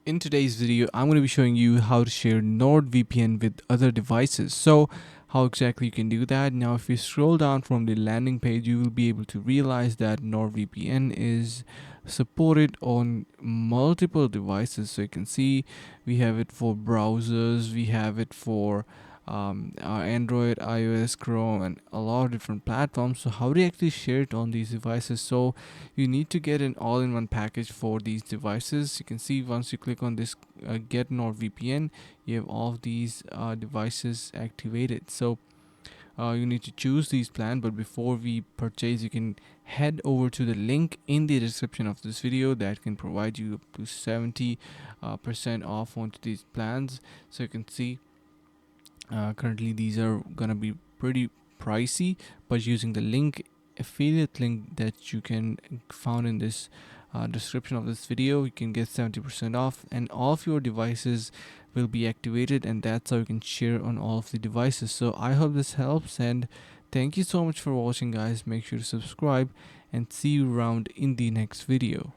In today's video, I'm going to be showing you how to share NordVPN with other devices. So how exactly you can do that? Now, if you scroll down from the landing page, you will be able to realize that NordVPN is supported on multiple devices. So you can see we have it for browsers, we have it for Android, iOS, Chrome, and a lot of different platforms. So how do you actually share it on these devices? So you need to get an all-in-one package for these devices. You can see once you click on this get NordVPN, you have all of these devices activated. So you need to choose these plans, but before we purchase, you can head over to the link in the description of this video that can provide you up to 70% off onto these plans. So you can see currently these are gonna be pretty pricey, but using the link, affiliate link that you can found in this description of this video, you can get 70% off and all of your devices will be activated, and that's how you can share on all of the devices. So I hope this helps, and thank you so much for watching, guys. Make sure to subscribe and see you around in the next video.